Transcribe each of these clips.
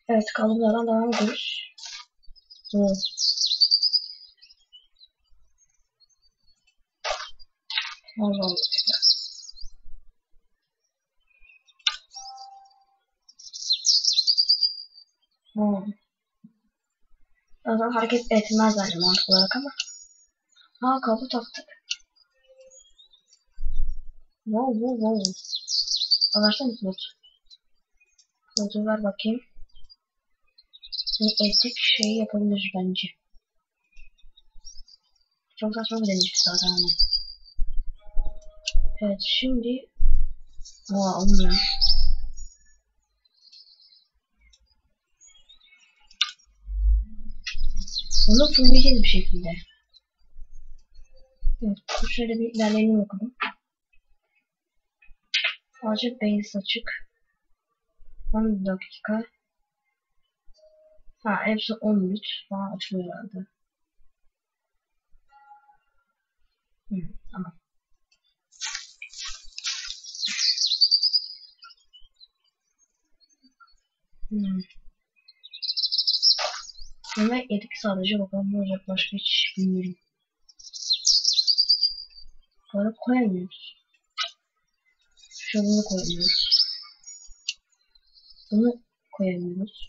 Evet, kaldığımız yerden devam ediyoruz. Oo. Allah Allah. Hmm. Zaten hareket etmez bence mantık olarak ama. Ha, kapı taktık. Wow wow wow. Alırsana kılıç. Kılıcı ver bakayım. Etik şeyi yapabiliriz bence. Çok saçma bir demiş zaten hani. Evet şimdi. Aa, olmuyor. Onu fulleyeceğiz bir şekilde. Evet, şöyle bir ilerleyelim bakalım. Sadece base açık. 10 dakika. Ha, hepsi 13 falan açılıyor herhalde. Tamam. Yemek yedik sadece, bakalım ne olacak, başka hiç bilmiyorum. Para koyamıyoruz. Şunu koyamıyoruz. Bunu koyamıyoruz.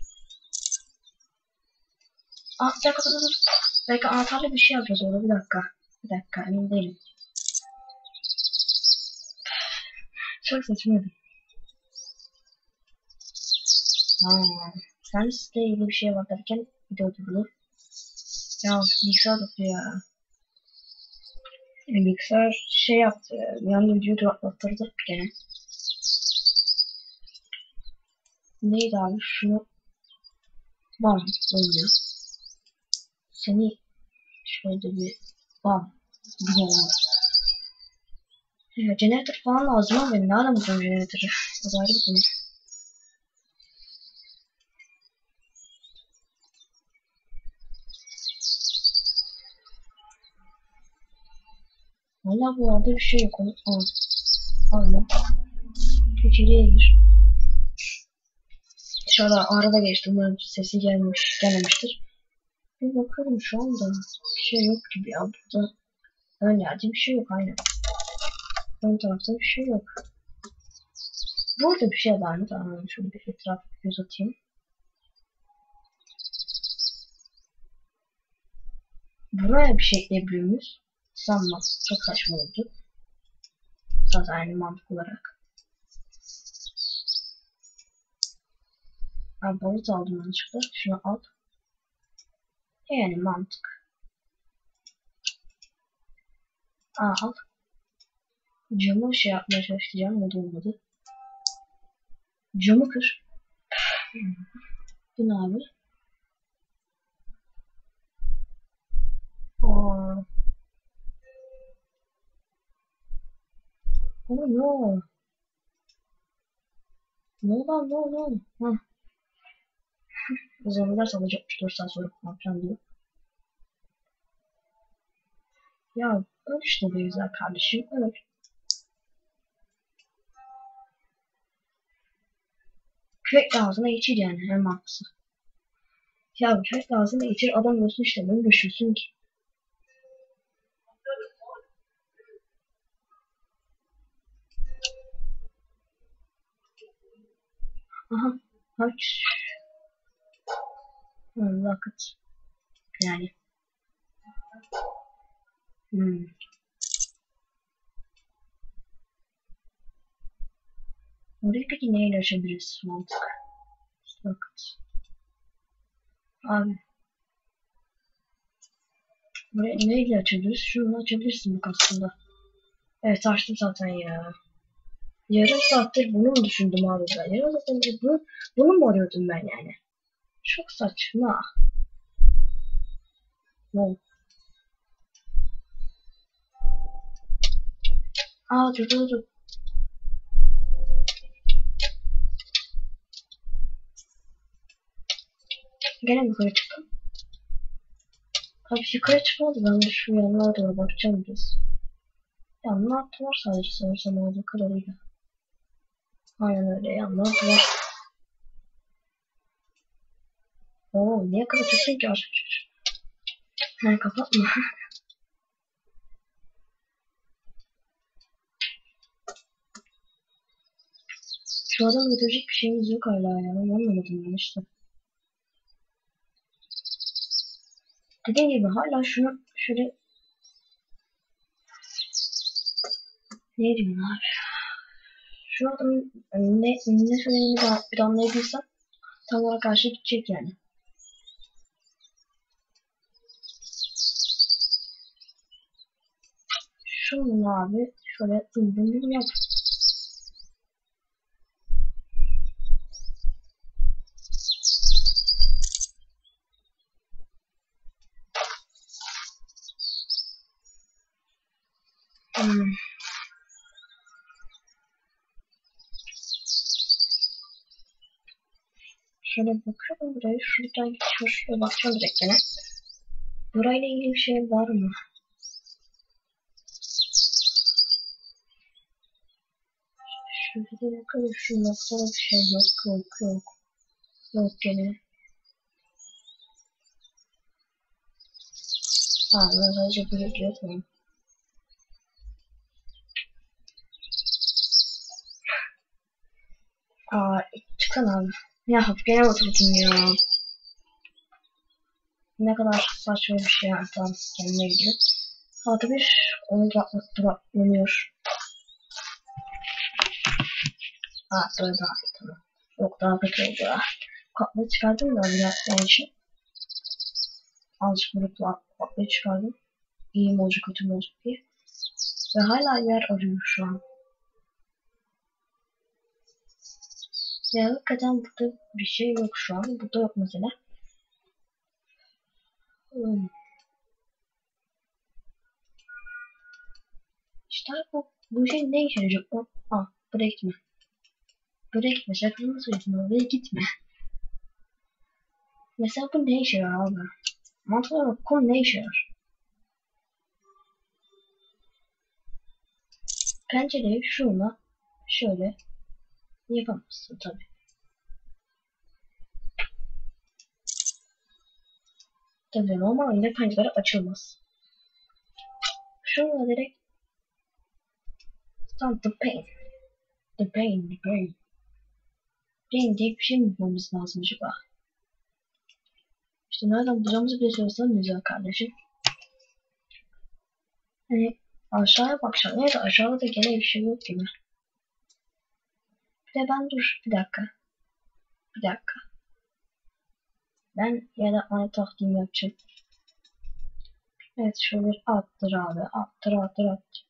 Aa, bir dakika dur. Belki anahtarla bir şey yapacağız orada, bir dakika. Bir dakika, emin değilim. Çok saçmaydı. Aa, sen site ilgili bir şeye bakarken video durdu. Ya bilgisayar tutuyor ya. Bilgisayar şey yaptı. Bir anda videoyu duraklattırdı gene. Neydi abi, şunu bam oluyor. Seni şöyle bir bam gibi olmadı. Ya, generator falan lazım ama benim nereden bulacağım generatörü? O da ayrı bir konu. Valla bu arada bir şey yok. Aa, alma. İçeriye gir. Dışarıda arada geçti. Umarım sesi gelmemiştir. Bir bakalım şu anda. Bir şey yok gibi ya. Burada ön yerde bir şey yok aynen. Ön tarafta bir şey yok. Burada bir şey var mı? Tamam, şöyle bir etraf göz atayım. Buraya bir şey ekleyebiliyor muyuz? Sanmam. Çok saçma oldu. Zaten aynı mantık olarak. Abi balık aldım yanlışlıkla. Şunu al. Yani mantık. Aa, al. Camı şey yapmaya çalışacağım. O da olmadı. Camı kır. Bu ne abi? Aa. Oh no. No lan no no. Hah. Zombiler salacak 4 saat sonra ne yapacağım diyor. Ya öl işte be güzel kardeşim. Öl. Kürek ağzına geçir yani, hem mantıklı. Ya kürek ağzına geçir, adam ölsün işte, ne uğraşıyorsun ki? Aha. Haç. Vakit. Yani. Hmm. Orayı peki neyle açabiliriz mantık? Vakit. Abi. Burayı neyle açabiliriz? Şunu açabilirsin bak aslında. Evet, açtım zaten ya. Yarım saattir bunu mu düşündüm abi ben? Yarım saattir bunu mu arıyordum ben yani? Çok saçma. Ne? Aa, dur. Gene yukarı çıktım. Abi yukarı çıkmadı, ben de şu yanlara doğru bakacağım biraz. Yanına attılar sadece sanırsam olduğu kadarıyla. Aynen öyle, yanına attılar. Oo, niye kapatıyorsun ki aşk? Ha, kapatma. Şu adam götürecek bir şeyimiz yok hala ya. Ben anlamadım ben işte. Dediğim gibi hala şunu şöyle ne diyeyim abi. Şu adamın ne söylediğini bir anlayabilsem tam olarak karşı gidecek yani. Şunu abi şöyle dümdüm yap. Hmm. Şöyle bakıyorum buraya. Şuradan geçiyor. Şuraya bakacağım direkt gene. Burayla ilgili bir şey var mı? Şurada bakalım. Şu noktada bir şey yok. Yok yok. Yok gene. Ha, ben sadece böyle diyor tamam. Aa, çıksana abi. Ya gene oturdum ya. Ne kadar saçma bir şey yani. Tamam kendine gidiyor. Artı bir onu duraklanıyor. Ha böyle daha iyi tamam. Yok daha kötü oldu ya. Katlayı çıkardım da biraz yani için. Azıcık böyle katlayı çıkardım. İyi mi olacak kötü mü olacak diye. Ve hala yer arıyor şu an. Ve hakikaten burada bir şey yok şu an. Burada yok mesela. Hmm. İşte bu şey ne işe yarayacak? Buraya gitme. Buraya gitme. Sakın söylüyorsun. Oraya gitme. Mesela bu ne işe yarar abi? Mantıklı olarak konu ne işe yarar? Pencereyi şuna şöyle yapamazsın tabi. Tabi normalde pencere açılmaz. Şuna direkt tam the pain. The pain, the pain. Pain diye bir şey mi bulmamız lazım acaba? İşte nereden bulacağımızı bile söylesen güzel kardeşim. Hani aşağıya bakacağım. Neyse aşağıda da gene bir şey yok gibi. Bir de ben dur bir dakika. Bir dakika. Ben ya da aynı taktiğimi yapacağım. Evet şöyle attır abi. Attır attır attır.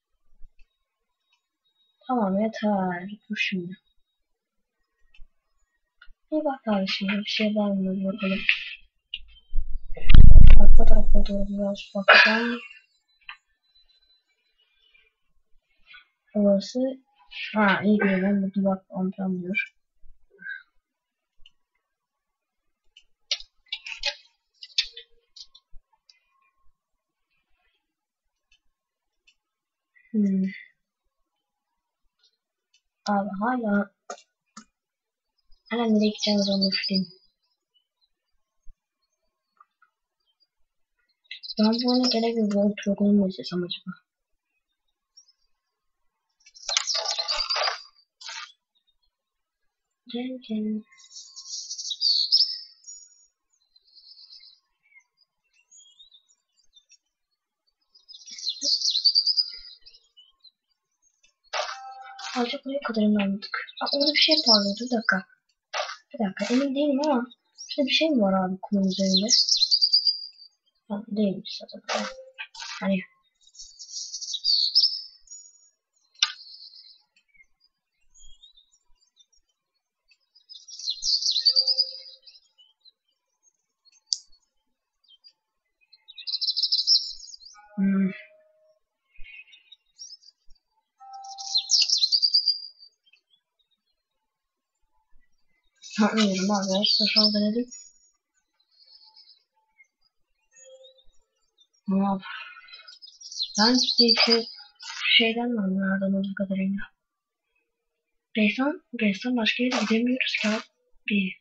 Tamam yeter. Dur şimdi. Bir bak abi şimdi bir şey var mı bakalım. Arka tarafa doğru biraz bakacağım. Orası ha iyi görüyorum. Bu duvar amcam diyor. Hmm. Abi hala nereye gideceğimizi anlaşılayım. Ben bu oyuna gene bir World Program'ı mı izlesem acaba? Gel gel. Sadece buraya kadarını anladık. Ha, orada bir şey parlıyordu. Bir dakika. Bir dakika. Emin değilim ama şurada bir şey mi var abi kumun üzerinde? Ha, değilmiş zaten. Hani hmm. Sanmıyorum abi. İşte şu an denedim. Ama ben bir şeyden mi nereden olduğu kadarıyla. Ressam başka yere gidemiyoruz ki abi.